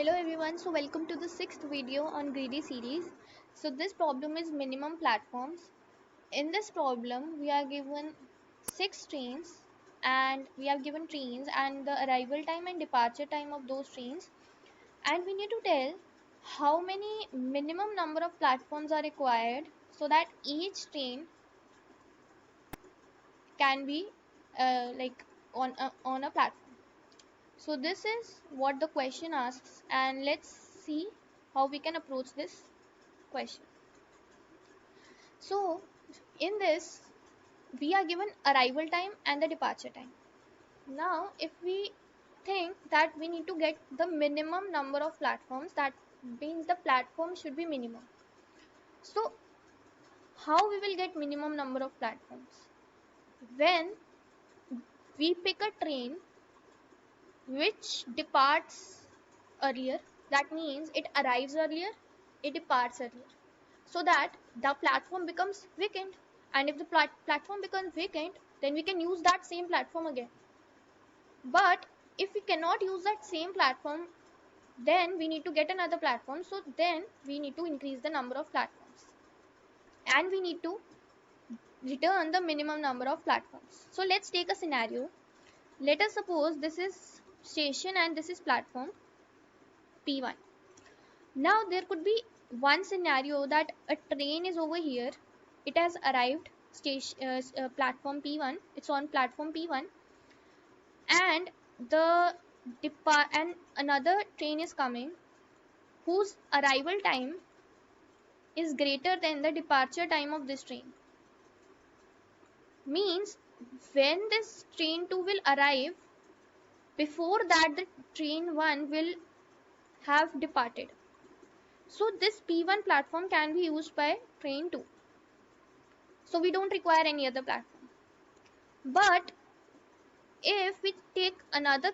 Hello everyone, so welcome to the sixth video on greedy series. So this problem is minimum platforms. In this problem we are given six trains and we have given trains and the arrival time and departure time of those trains, and we need to tell how many minimum number of platforms are required so that each train can be on a platform. So this is what the question asks, and let's see how we can approach this question. So in this we are given arrival time and the departure time. Now if we think that we need to get the minimum number of platforms, that means the platform should be minimum. So how we will get minimum number of platforms? When we pick a train which departs earlier, that means it arrives earlier, it departs earlier, so that the platform becomes vacant. And if the platform becomes vacant, then we can use that same platform again. But if we cannot use that same platform, then we need to get another platform. So then we need to increase the number of platforms, and we need to return the minimum number of platforms. So let's take a scenario. Let us suppose this is station and this is platform P1. Now there could be one scenario that a train is over here. It has arrived platform P1. It's on platform P1, and the and another train is coming whose arrival time is greater than the departure time of this train. Means when this train 2 will arrive, before that the train 1 will have departed. So this P1 platform can be used by train 2. So we don't require any other platform. But if we take another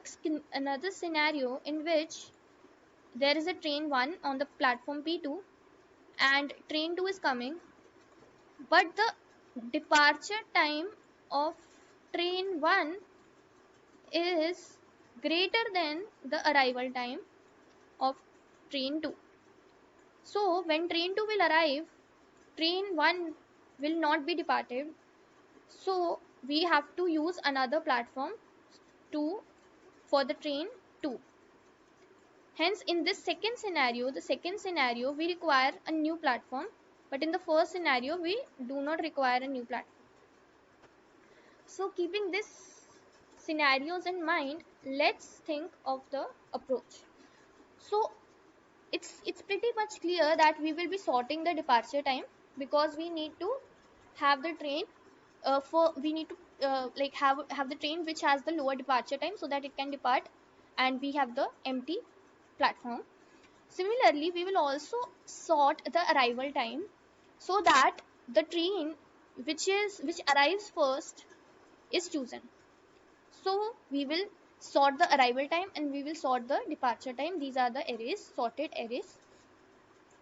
scenario in which there is a train 1 on the platform P2 and train 2 is coming, but the departure time of train 1 is greater than the arrival time of train 2. So when train 2 will arrive, train 1 will not be departed. So we have to use another platform to for the train 2. Hence in this second scenario we require a new platform, but in the first scenario we do not require a new platform. So keeping this scenarios in mind, let's think of the approach. So it's pretty much clear that we will be sorting the departure time, because we need to have the train we need to have the train which has the lower departure time so that it can depart and we have the empty platform. Similarly, we will also sort the arrival time so that the train which arrives first is chosen. So we will sort the arrival time and we will sort the departure time. These are the arrays, sorted arrays.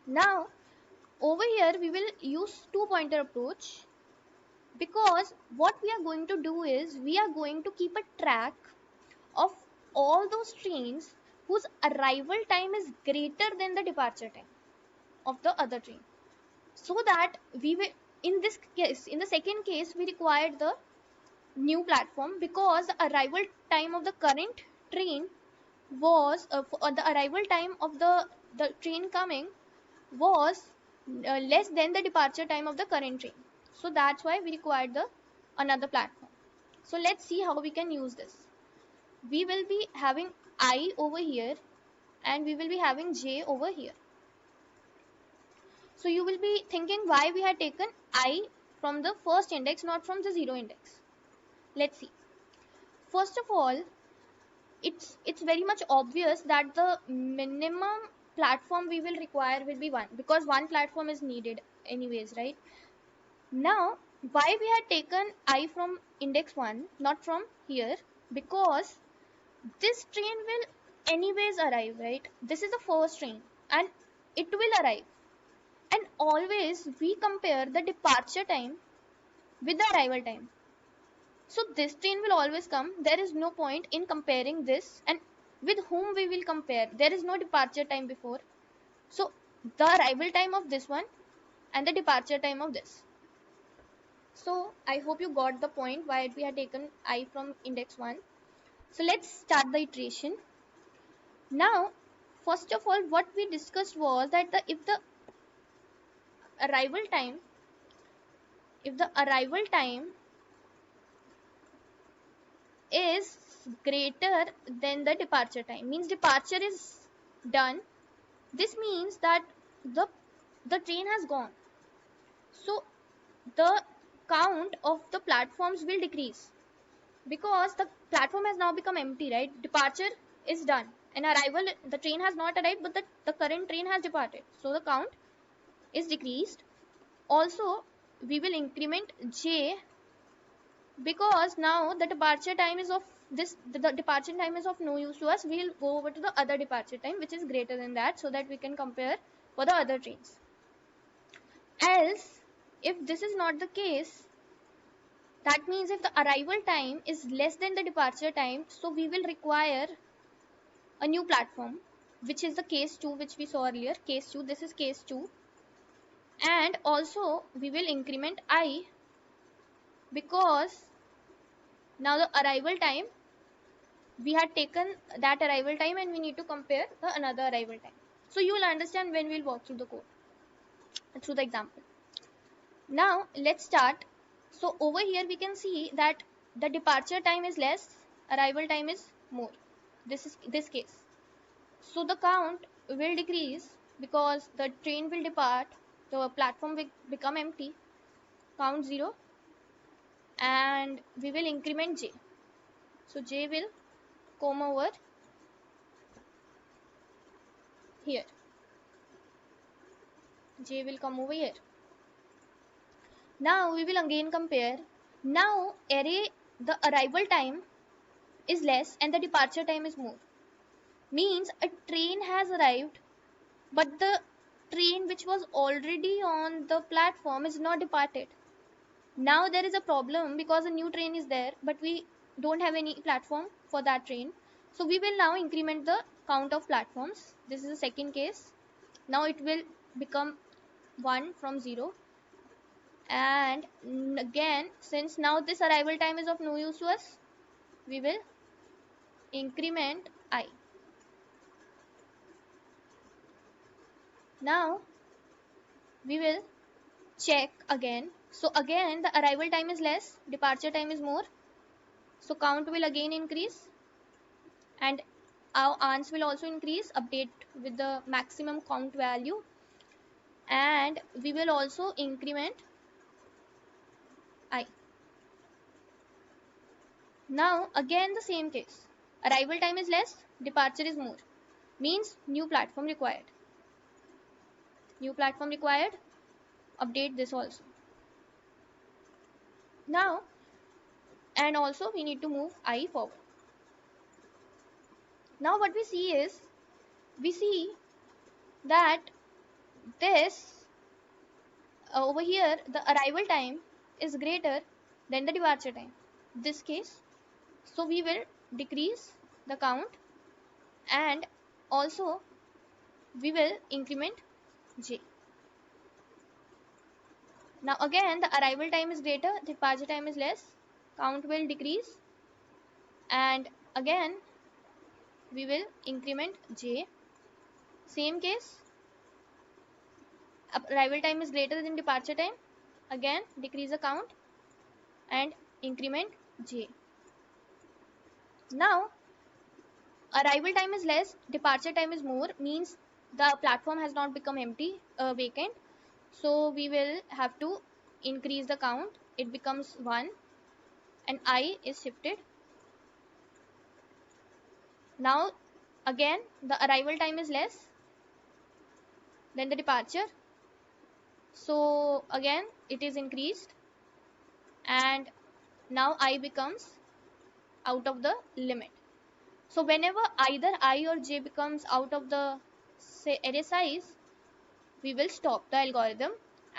Now over here we will use two pointer approach, because what we are going to do is we are going to keep a track of all those trains whose arrival time is greater than the departure time of the other train, so that we will, in this case, in the second case, we required the new platform because the arrival time of the current train was the arrival time of the train coming was less than the departure time of the current train. So that's why we required the another platform. So let's see how we can use this. We will be having I over here and we will be having j over here. So you will be thinking why we had taken I from the first index, not from the zero index. Let's see. First of all, it's very much obvious that the minimum platform we will require will be 1, because one platform is needed anyways, right? Now why we had taken I from index 1, not from here? Because this train will anyways arrive, right? This is the first train and it will arrive, and always we compare the departure time with the arrival time. So this train will always come. There is no point in comparing this, and with whom we will compare? There is no departure time before. So the arrival time of this one and the departure time of this. So I hope you got the point why we have taken I from index 1. So let's start the iteration. Now, first of all, what we discussed was that if the arrival time, is greater than the departure time, means departure is done. This means that the train has gone. So the count of the platforms will decrease because the platform has now become empty, right? Departure is done and arrival, the train has not arrived, but the current train has departed, so the count is decreased. Also, we will increment j because now the departure time is of this, the departure time is of no use to us. We will go over to the other departure time which is greater than that, so that we can compare for the other trains. Else, if this is not the case, that means if the arrival time is less than the departure time, so we will require a new platform, which is the case 2 which we saw earlier. Case 2, this is case 2. And also we will increment I because now the arrival time, we had taken that arrival time and we need to compare the another arrival time. So you will understand when we'll walk through the code, through the example. Now let's start. So over here we can see that the departure time is less, arrival time is more. This is this case. So the count will decrease because the train will depart, the platform will become empty, count 0, and we will increment j. So j will come over here. J will come over here. Now we will again compare. Now array, the arrival time is less and the departure time is more. Means a train has arrived, but the train which was already on the platform is not departed. Now there is a problem because a new train is there, but we don't have any platform for that train. So we will now increment the count of platforms. This is the second case. Now it will become 1 from 0. And again, since now this arrival time is of no use to us, we will increment I. Now we will check again. So again the arrival time is less, departure time is more, so count will again increase and our ans will also increase, update with the maximum count value, and we will also increment I. Now again the same case, arrival time is less, departure is more, means new platform required. New platform required, update this also. Now, and also we need to move I forward. Now what we see is, we see that this over here the arrival time is greater than the departure time, this case. So we will decrease the count and also we will increment j. Now again the arrival time is greater, departure time is less, count will decrease, and again we will increment j. Same case, arrival time is greater than departure time, again decrease the count and increment j. Now arrival time is less, departure time is more, means the platform has not become empty, vacant, so we will have to increase the count, it becomes 1 and I is shifted. Now again the arrival time is less than the departure, so again it is increased and now I becomes out of the limit. So whenever either I or j becomes out of the say array size, we will stop the algorithm,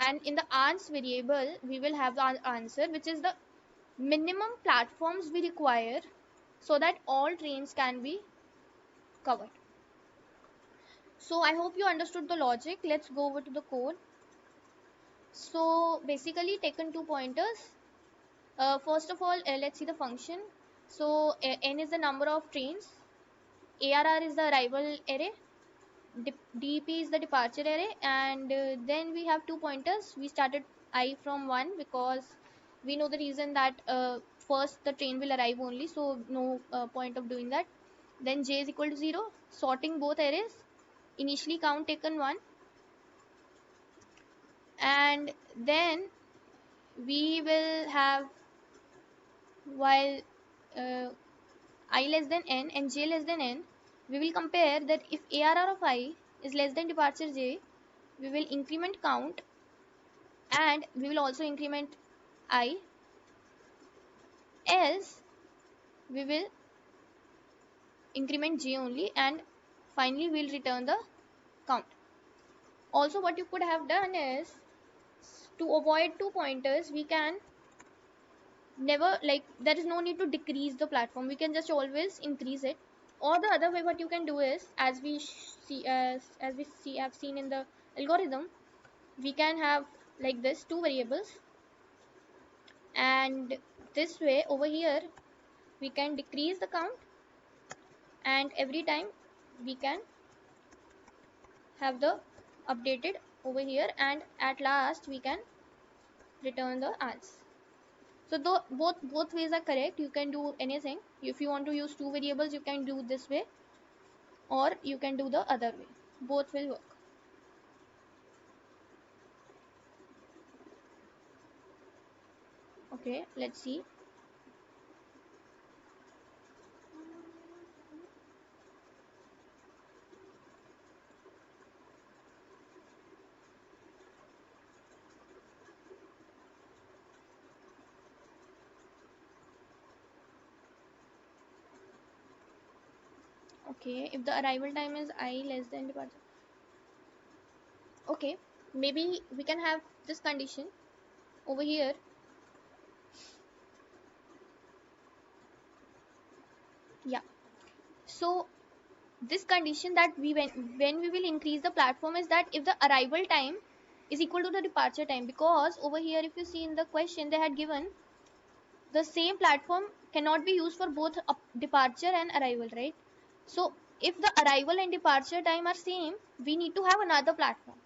and in the ans variable we will have the answer, which is the minimum platforms we require so that all trains can be covered. So I hope you understood the logic. Let's go over to the code. So basically taken two pointers. First of all, let's see the function. So n is the number of trains, ARR is the arrival array, DP is the departure array, and then we have two pointers. We started I from 1 because we know the reason that first the train will arrive only, so no point of doing that. Then j is equal to 0, sorting both arrays, initially count taken 1, and then we will have, while uh, I less than n and j less than n, we will compare that if ARR of I is less than departure j, we will increment count and we will also increment I, else we will increment j only, and finally we'll return the count. Also what you could have done is, to avoid two pointers, we can never, like, there is no need to decrease the platform, we can just always increase it. Or the other way what you can do is, as we see, as we see have seen in the algorithm, we can have like this two variables, and this way over here we can decrease the count, and every time we can have the updated over here, and at last we can return the answer. So though both ways are correct, you can do anything. If you want to use two variables, you can do this way, or you can do the other way. Both will work. Okay, let's see. Okay, if the arrival time is I less than departure, okay, maybe we can have this condition over here. Yeah, so this condition that we when we will increase the platform is that if the arrival time is equal to the departure time, because over here if you see in the question they had given the same platform cannot be used for both departure and arrival, right? So if the arrival and departure time are same, we need to have another platform,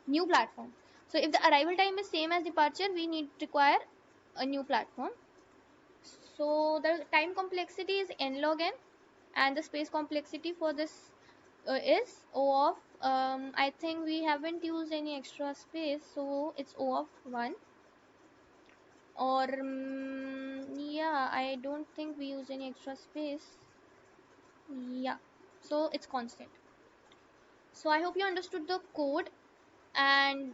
new platform. So if the arrival time is same as departure, we need require a new platform. So the time complexity is n log n, and the space complexity for this is O of, I think we haven't used any extra space, so it's O of 1, or yeah, I don't think we use any extra space. Yeah, so it's constant. So I hope you understood the code, and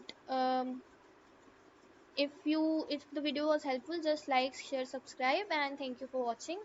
if the video was helpful, just like, share, subscribe, and thank you for watching.